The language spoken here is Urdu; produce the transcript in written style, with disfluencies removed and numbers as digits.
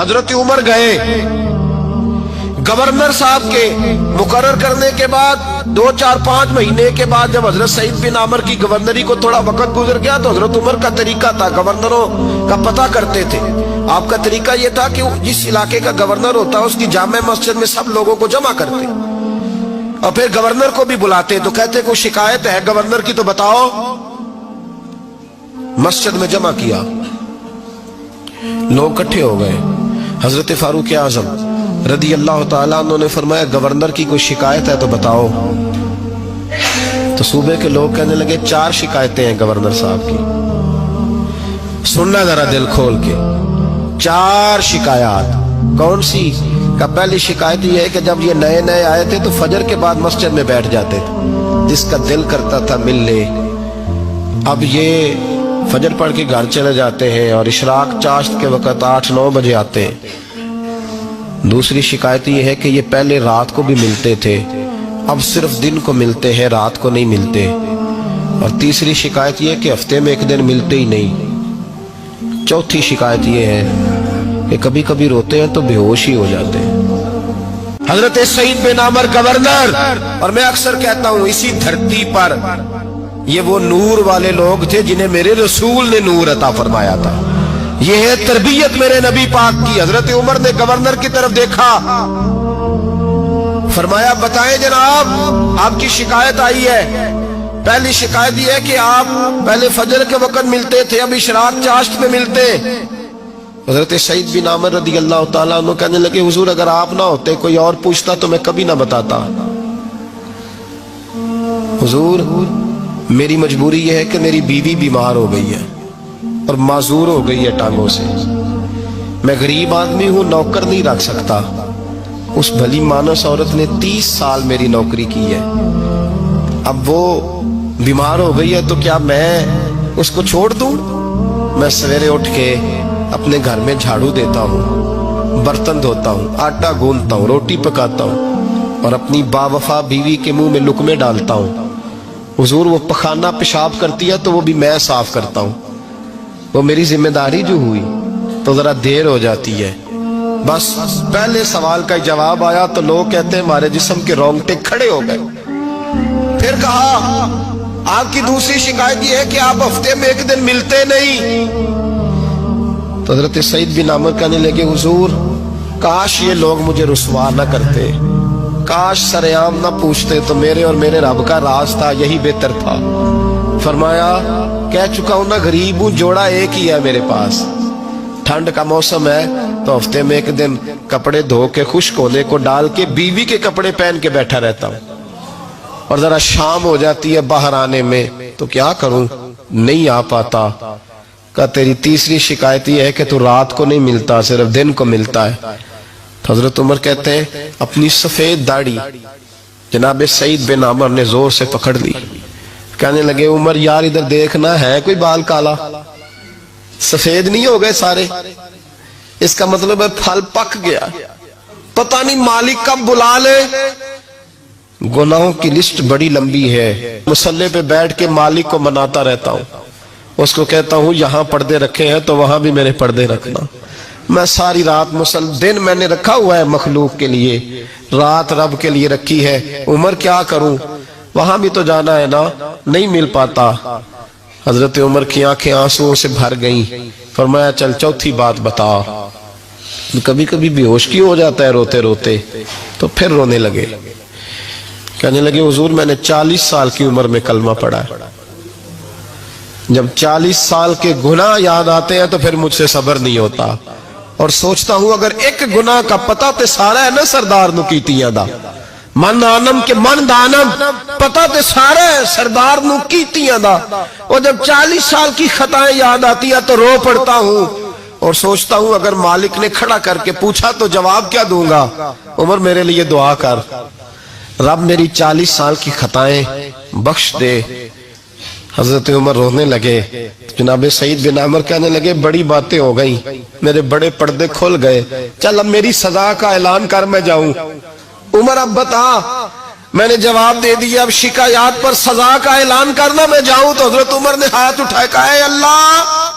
حضرت عمر گئے گورنر صاحب کے مقرر کرنے کے بعد 2-4-5 مہینے کے بعد جب حضرت سعید بن عامر کی گورنری کو تھوڑا وقت گزر گیا تو حضرت عمر کا طریقہ تھا، گورنروں کا پتہ کرتے تھے، آپ کا طریقہ یہ تھا کہ جس علاقے کا گورنر ہوتا ہے اس کی جامع مسجد میں سب لوگوں کو جمع کرتے اور پھر گورنر کو بھی بلاتے، تو کہتے کوئی شکایت ہے گورنر کی تو بتاؤ۔ مسجد میں جمع کیا، لوگ اکٹھے ہو گئے، حضرت فاروق اعظم رضی اللہ تعالیٰ عنہ نے فرمایا گورنر کی کوئی شکایت ہے تو بتاؤ۔ تو صوبے کے لوگ کہنے لگے 4 شکایتیں ہیں گورنر صاحب کی، سننا ذرا دل کھول کے، 4 شکایات۔ کون سی؟ کہ پہلی شکایت یہ ہے کہ جب یہ نئے نئے آئے تھے تو فجر کے بعد مسجد میں بیٹھ جاتے تھے، جس کا دل کرتا تھا مل لے، اب یہ فجر پڑھ کے گھر چلے جاتے ہیں اور اشراق چاشت کے وقت 8-9 بجے آتے ہیں۔ دوسری شکایت یہ ہے کہ یہ پہلے رات کو بھی ملتے تھے، اب صرف دن کو ملتے ہیں، رات کو نہیں ملتے۔ اور تیسری شکایت یہ ہے کہ ہفتے میں 1 دن ملتے ہی نہیں۔ چوتھی شکایت یہ ہے کہ کبھی کبھی روتے ہیں تو بے ہوش ہی ہو جاتے ہیں۔ حضرت سعید بن عامر گورنر، اور میں اکثر کہتا ہوں اسی دھرتی پر یہ وہ نور والے لوگ تھے جنہیں میرے رسول نے نور عطا فرمایا تھا، یہ ہے تربیت میرے نبی پاک کی۔ حضرت عمر نے گورنر کی طرف دیکھا، فرمایا بتائیں جناب آپ کی شکایت آئی ہے۔ پہلی شکایت یہ ہے کہ آپ پہلے فجر کے وقت ملتے تھے، اب اشراق چاشت میں ملتے۔ حضرت سعید بن عامر رضی اللہ تعالیٰ عنہ کہنے لگے حضور اگر آپ نہ ہوتے کوئی اور پوچھتا تو میں کبھی نہ بتاتا۔ حضور میری مجبوری یہ ہے کہ میری بیوی بیمار ہو گئی ہے اور معذور ہو گئی ہے ٹانگوں سے، میں غریب آدمی ہوں، نوکر نہیں رکھ سکتا۔ اس بھلی مانس عورت نے 30 سال میری نوکری کی ہے، اب وہ بیمار ہو گئی ہے تو کیا میں اس کو چھوڑ دوں؟ میں سویرے اٹھ کے اپنے گھر میں جھاڑو دیتا ہوں، برتن دھوتا ہوں، آٹا گوندتا ہوں، روٹی پکاتا ہوں اور اپنی باوفا بیوی کے منہ میں لقمے ڈالتا ہوں۔ حضور وہ پخانہ پیشاب کرتی ہے تو وہ بھی میں صاف کرتا ہوں، وہ میری ذمہ داری جو ہوئی تو ذرا دیر ہو جاتی ہے۔ بس پہلے سوال کا جواب آیا تو لوگ کہتے ہیں ہمارے جسم کے رونگٹے کھڑے ہو گئے۔ پھر کہا آپ کی دوسری شکایت یہ ہے کہ آپ ہفتے میں 1 دن ملتے نہیں۔ تو حضرت سعید بن عامر کہنے لگے حضور کاش یہ لوگ مجھے رسوا نہ کرتے، کاش سرعام نہ پوچھتے تو میرے اور میرے رب کا راز تھا، یہی بہتر تھا۔ فرمایا کہہ چکا ہوں نا غریب ہوں، جوڑا ایک ہی ہے میرے پاس، ٹھنڈ کا موسم ہے تو ہفتے میں 1 دن کپڑے دھو کے خشک ہونے کو ڈال کے بیوی کے کپڑے پہن کے بیٹھا رہتا ہوں، اور ذرا شام ہو جاتی ہے باہر آنے میں تو کیا کروں، نہیں آ پاتا۔ کہا تیری تیسری شکایت یہ ہے کہ تو رات کو نہیں ملتا، صرف دن کو ملتا ہے۔ تو حضرت عمر کہتے ہیں اپنی سفید داڑھی جناب سعید بن عامر نے زور سے پکڑ لی، کہنے لگے عمر یار ادھر دیکھنا ہے کوئی بال کالا، سفید نہیں ہو گئے سارے، اس کا مطلب ہے پھل پک گیا، پتہ نہیں مالک کب بلا لے۔ گناہوں کی لسٹ بڑی لمبی ہے، مصلی پہ بیٹھ کے مالک کو مناتا رہتا ہوں، اس کو کہتا ہوں یہاں پردے رکھے ہیں تو وہاں بھی میرے پردے رکھنا، میں ساری رات دن میں نے رکھا ہوا ہے مخلوق کے لیے، رات رب کے لیے رکھی ہے، عمر کیا کروں، وہاں بھی تو جانا ہے نا، نہیں مل پاتا۔ حضرت عمر کی آنکھیں آنسوؤں سے بھر گئیں، فرمایا چل چوتھی بات بتا۔ کبھی کبھی بے ہوش کیوں ہو جاتا ہے روتے روتے، تو پھر رونے لگے، کہنے لگے حضور میں نے 40 سال کی عمر میں کلمہ پڑھا ہے، جب 40 سال کے گناہ یاد آتے ہیں تو پھر مجھ سے صبر نہیں ہوتا، اور سوچتا ہوں اگر ایک گناہ کا پتہ تے سارا ہے نا سردار نو کیتیاں دا، من آنم کے من دانم، پتہ تے سارا ہے سردار نو کیتیاں دا، اور جب 40 سال کی خطائیں یاد آتی ہیں تو رو پڑتا ہوں اور سوچتا ہوں اگر مالک نے کھڑا کر کے پوچھا تو جواب کیا دوں گا، عمر میرے لیے دعا کر، رب میری 40 سال کی خطائیں بخش دے۔ حضرت عمر رونے لگے، جناب سعید بن عامر کہنے لگے بڑی باتیں ہو گئیں، میرے بڑے پردے کھل گئے، چل اب میری سزا کا اعلان کر میں جاؤں۔ عمر اب بتا، میں نے جواب دے دیا، اب شکایات پر سزا کا اعلان کرنا میں جاؤں؟ تو حضرت عمر نے ہاتھ اٹھائے کہا اے اللہ